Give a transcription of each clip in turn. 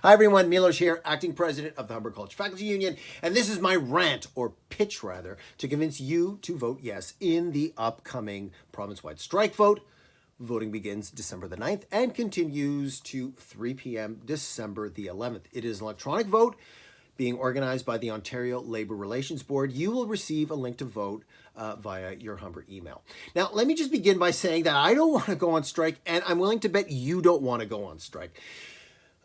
Hi everyone, Milos here, acting president of the Humber College Faculty Union, and this is my rant, or pitch rather, to convince you to vote yes in the upcoming province-wide strike vote. Voting begins December the 9th and continues to 3 p.m. December the 11th. It is an electronic vote being organized by the Ontario Labour Relations Board. You will receive a link to vote via your Humber email. Now, let me just begin by saying that I don't want to go on strike, and I'm willing to bet you don't want to go on strike.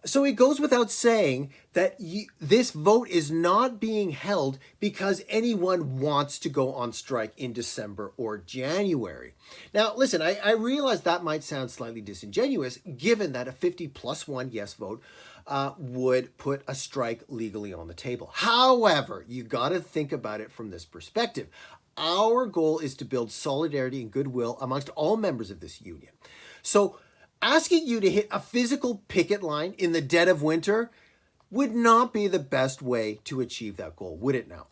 So it goes without saying that this vote is not being held because anyone wants to go on strike in December or January. Now, listen, I realize that might sound slightly disingenuous given that a 50+1 yes vote would put a strike legally on the table. However, you got to think about it from this perspective. Our goal is to build solidarity and goodwill amongst all members of this union. So asking you to hit a physical picket line in the dead of winter would not be the best way to achieve that goal, would it now?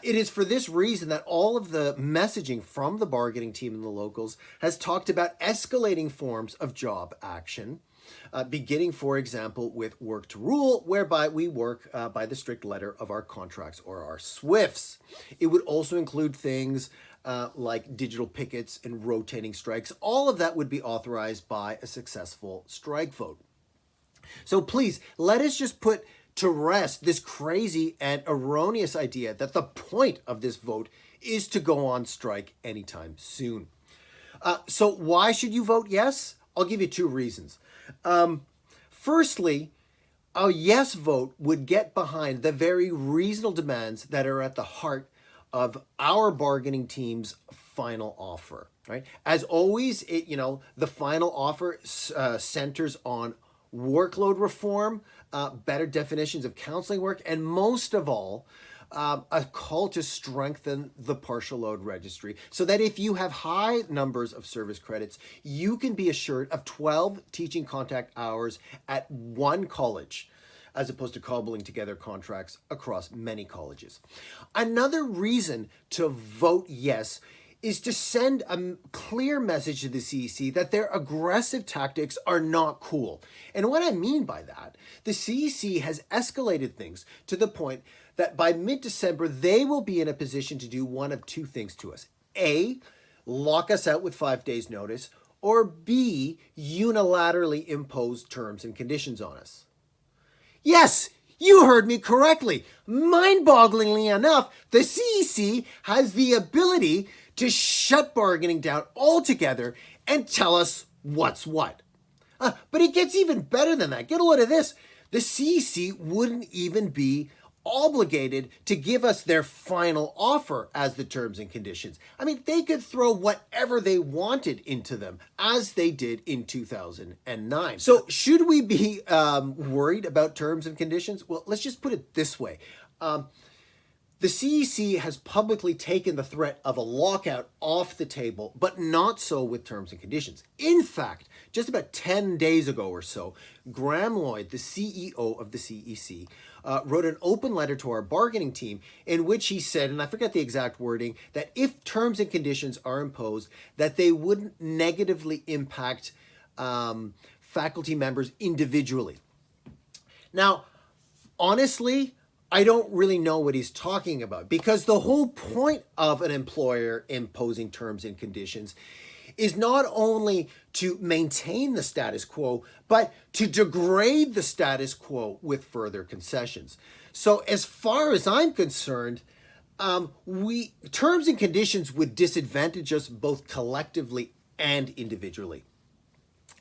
It is for this reason that all of the messaging from the bargaining team and the locals has talked about escalating forms of job action, beginning, for example, with work to rule, whereby we work by the strict letter of our contracts or our SWIFTs. It would also include things like digital pickets and rotating strikes. All of that would be authorized by a successful strike vote. So please, let us just put to rest this crazy and erroneous idea that the point of this vote is to go on strike anytime soon. So why should you vote yes? I'll give you two reasons. Firstly, a yes vote would get behind the very reasonable demands that are at the heart of our bargaining team's final offer, right? As always, the final offer centers on workload reform, better definitions of counseling work, and most of all, a call to strengthen the partial load registry so that if you have high numbers of service credits, you can be assured of 12 teaching contact hours at one college, as opposed to cobbling together contracts across many colleges. Another reason to vote yes is to send a clear message to the CEC that their aggressive tactics are not cool. And what I mean by that, the CEC has escalated things to the point that by mid-December, they will be in a position to do one of two things to us. A, lock us out with 5 days notice, or B, unilaterally impose terms and conditions on us. Yes, you heard me correctly. Mind-bogglingly enough, the CEC has the ability to shut bargaining down altogether and tell us what's what. But it gets even better than that. Get a load of this. The CEC wouldn't even be obligated to give us their final offer as the terms and conditions. I mean, they could throw whatever they wanted into them, as they did in 2009. So should we be worried about terms and conditions? Well, let's just put it this way. The CEC has publicly taken the threat of a lockout off the table, but not so with terms and conditions. In fact, just about 10 days ago or so, Graham Lloyd, the CEO of the CEC, wrote an open letter to our bargaining team in which he said, and I forget the exact wording, that if terms and conditions are imposed, that they wouldn't negatively impact faculty members individually. Now, honestly, I don't really know what he's talking about, because the whole point of an employer imposing terms and conditions is not only to maintain the status quo, but to degrade the status quo with further concessions. So as far as I'm concerned, terms and conditions would disadvantage us both collectively and individually.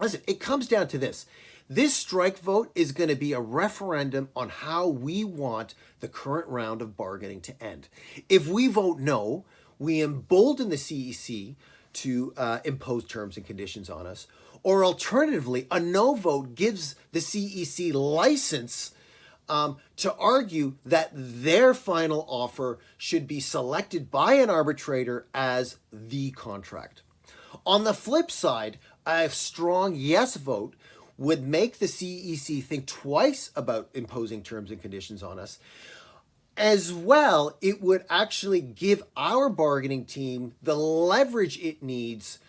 Listen, it comes down to this. This strike vote is going to be a referendum on how we want the current round of bargaining to end. If we vote no, we embolden the CEC to impose terms and conditions on us. Or alternatively, a no vote gives the CEC license to argue that their final offer should be selected by an arbitrator as the contract. On the flip side, a strong yes vote would make the CEC think twice about imposing terms and conditions on us. As well, it would actually give our bargaining team the leverage it needs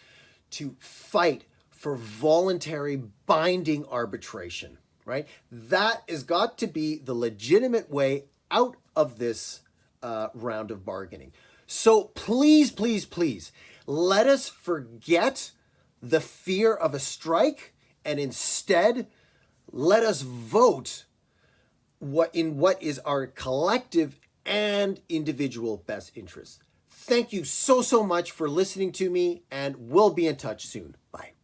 to fight for voluntary binding arbitration. right? That has got to be the legitimate way out of this round of bargaining. So please, please, please, let us forget the fear of a strike, and instead let us vote what is our collective and individual best interests. Thank you so much for listening to me, and we'll be in touch soon. Bye.